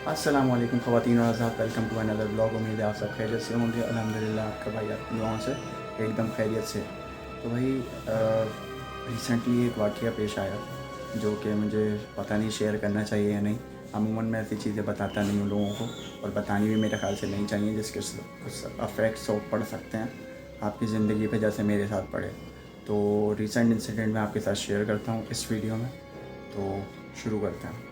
अस्सलाम वालेकुम ख़वातीन और हज़रात, वेलकम टू अनदर ब्लॉग। उम्मीद है आप सब खैरियत से होंगे। अल्हम्दुलिल्लाह आपका भाई आपकी दुआओं से एकदम खैरियत से। तो भाई रिसेंटली एक वाक़या पेश आया जो कि मुझे पता नहीं शेयर करना चाहिए या नहीं। अमूमन मैं ऐसी चीज़ें बताता नहीं हूँ लोगों को, और बतानी भी मेरे ख़्याल से नहीं चाहिए, जिसके कुछ अफेक्ट्स पड़ सकते हैं आपकी ज़िंदगी पे, जैसे मेरे साथ पड़े। तो रिसेंट इंसिडेंट मैं आपके साथ शेयर करता हूँ इस वीडियो में। तो शुरू करते हैं।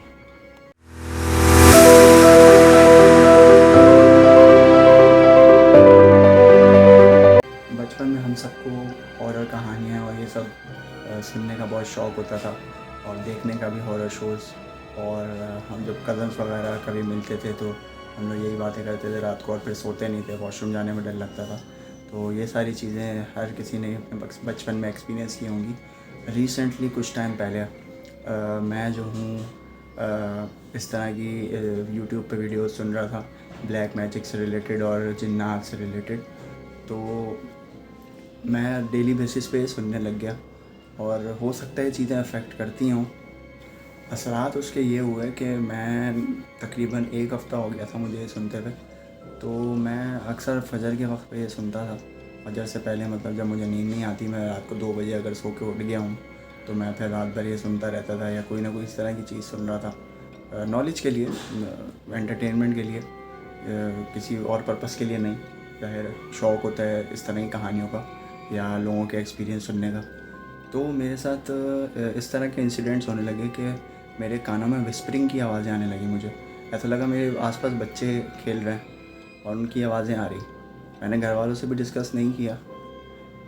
बचपन में हम सबको हॉरर कहानियाँ और ये सब सुनने का बहुत शौक़ होता था, और देखने का भी हॉरर शोज़। और हम जब कज़न्स वगैरह कभी मिलते थे तो हम लोग यही बातें करते थे रात को, और फिर सोते नहीं थे, वॉशरूम जाने में डर लगता था। तो ये सारी चीज़ें हर किसी ने अपने बचपन में एक्सपीरियंस की होंगी। रिसेंटली कुछ टाइम पहले मैं जो हूँ इस तरह की यूट्यूब पे वीडियोस सुन रहा था, ब्लैक मैजिक से रिलेटेड और जिन्नात से रिलेटेड। तो मैं डेली बेसिस पे सुनने लग गया, और हो सकता है ये चीज़ें अफेक्ट करती हों। असरात उसके ये हुए कि मैं तकरीबन 1 हफ़्ता हो गया था मुझे ये सुनते हुए। तो मैं अक्सर फ़जर के वक्त पे ये सुनता था। फ़जर से पहले, मतलब जब मुझे नींद नहीं आती, मैं रात को 2 बजे अगर सो के उठ गया हूँ तो मैं फिर रात भर ये सुनता रहता था, या कोई ना कोई इस तरह की चीज़ सुन रहा था, नॉलेज के लिए, एंटरटेनमेंट के लिए, किसी और पर्पस के लिए नहीं। ज़ाहिर शौक़ होता है इस तरह की कहानियों का या लोगों के एक्सपीरियंस सुनने का। तो मेरे साथ इस तरह के इंसिडेंट्स होने लगे कि मेरे कानों में विस्परिंग की आवाज़ें आने लगी। मुझे ऐसा लगा मेरे आसपास बच्चे खेल रहे हैं और उनकी आवाज़ें आ रही। मैंने घर वालों से भी डिस्कस नहीं किया,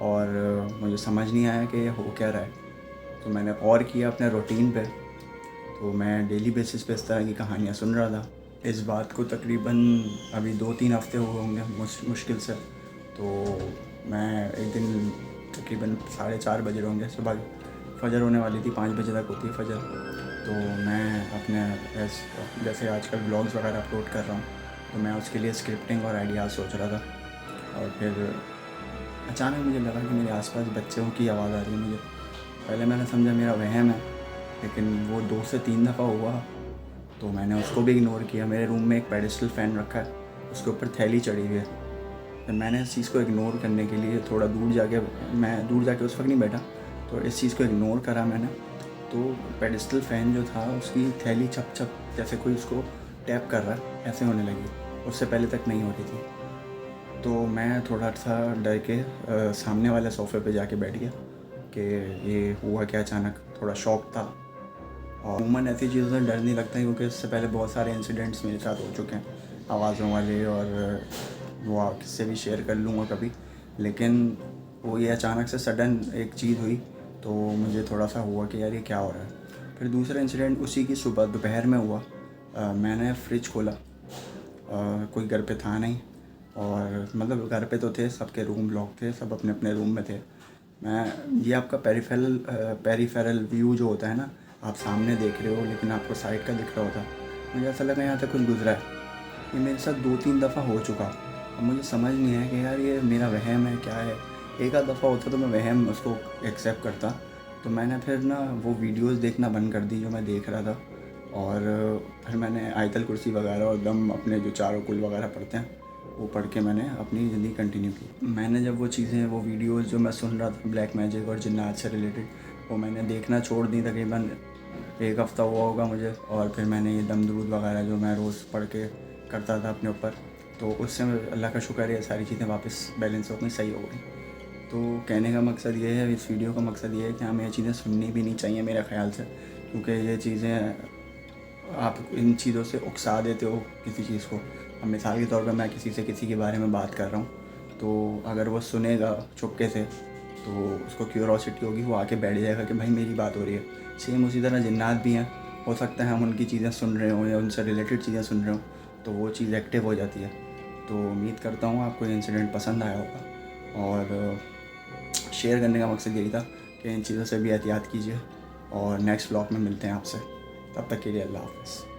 और मुझे समझ नहीं आया कि ये हो क्या रहा है। तो मैंने और किया अपने रूटीन पे। तो मैं डेली बेसिस पे इस तरह की कहानियाँ सुन रहा था। इस बात को तकरीबन अभी 2-3 हफ़्ते हुए होंगे मुश्किल से। तो मैं एक दिन तकरीबन 4:30 बजे होंगे, सुबह फ़जर होने वाली थी, 5 बजे तक होती है फ़जर। तो मैं अपने जैसे आजकल ब्लॉग्स वगैरह अपलोड कर रहा हूँ, तो मैं उसके लिए स्क्रिप्टिंग और आइडियाज़ सोच रहा था। और फिर अचानक मुझे लगा कि मेरे आसपास बच्चों की आवाज़ आ रही है मुझे। पहले मैंने समझा मेरा वहम है, लेकिन वो 2 से 3 दफ़ा हुआ, तो मैंने उसको भी इग्नोर किया। मेरे रूम में एक पेडिस्टल फ़ैन रखा है, उसके ऊपर थैली चढ़ी हुई है। फिर मैंने इस चीज़ को इग्नोर करने के लिए थोड़ा दूर जाके उस वक्त नहीं बैठा, तो इस चीज़ को इग्नोर करा मैंने। तो पेडिस्टल फ़ैन जो था उसकी थैली छप छप जैसे कोई उसको टैप कर रहा है, ऐसे होने लगी। उससे पहले तक नहीं होती थी। तो मैं थोड़ा सा डर के सामने वाले सोफ़े पे जाके बैठ गया कि ये हुआ क्या अचानक। थोड़ा शॉक था। और अमूमन ऐसी चीज़ों से डर नहीं लगता, क्योंकि इससे पहले बहुत सारे इंसिडेंट्स मेरे साथ हो चुके हैं आवाज़ों वाले, और वो किससे भी शेयर कर लूँगा कभी। लेकिन वो ये अचानक से सडन एक चीज़ हुई, तो मुझे थोड़ा सा हुआ कि यार ये क्या हो रहा है। फिर दूसरा इंसिडेंट उसी की सुबह दोपहर में हुआ। मैंने फ्रिज खोला, कोई घर पे था नहीं, और मतलब घर पे तो थे, सबके रूम लॉक थे, सब अपने अपने रूम में थे। ये आपका पेरिफेरल व्यू जो होता है ना, आप सामने देख रहे हो लेकिन आपको साइड का दिख रहा होता है। मुझे ऐसा लगा यहाँ तक कुछ गुजरा है। ये मेरे साथ 2-3 दफ़ा हो चुका। अब मुझे समझ नहीं आया कि यार ये मेरा वहम है क्या है। एक आध दफ़ा होता तो मैं वहम उसको एक्सेप्ट करता। तो मैंने फिर ना वो वीडियोस देखना बंद कर दी जो मैं देख रहा था, और फिर मैंने आयतल कुर्सी वगैरह और दम अपने जो चारों कुल वगैरह पढ़ते हैं वो पढ़ के मैंने अपनी ज़िंदगी कंटिन्यू की। मैंने जब वो चीज़ें, वो वीडियोस जो मैं सुन रहा था ब्लैक मैजिक और जिन्नात से रिलेटेड, वो मैंने देखना छोड़ दी। तकरीबन 1 हफ़्ता हुआ होगा मुझे। और फिर मैंने ये दम दरूद वगैरह जो मैं रोज़ पढ़ के करता था अपने ऊपर, तो उससे अल्लाह का शुक्र है सारी चीज़ें वापस बैलेंस हो गई, सही हो गई। तो कहने का मकसद ये है, इस वीडियो का मकसद ये है कि हमें ये चीज़ें सुननी भी नहीं चाहिए मेरे ख़्याल से, क्योंकि ये चीज़ें, आप इन चीज़ों से उकसा देते हो किसी चीज़ को। अब मिसाल के तौर पे मैं किसी से किसी के बारे में बात कर रहा हूँ, तो अगर वो सुनेगा चुपके से तो उसको क्यूरोसिटी होगी, वो आके बैठ जाएगा कि भाई मेरी बात हो रही है। सेम उसी तरह जिन्नात भी हैं, हो सकता है हम उनकी चीज़ें सुन रहे हों या उनसे रिलेटेड चीज़ें सुन रहे हों, तो वो चीज़ एक्टिव हो जाती है। तो उम्मीद करता हूँ आपको ये इंसिडेंट पसंद आया होगा, और शेयर करने का मकसद यही था कि इन चीज़ों से भी एहतियात कीजिए। और नेक्स्ट व्लॉग में मिलते हैं आपसे, तब तक के लिए अल्लाह हाफ़िज़।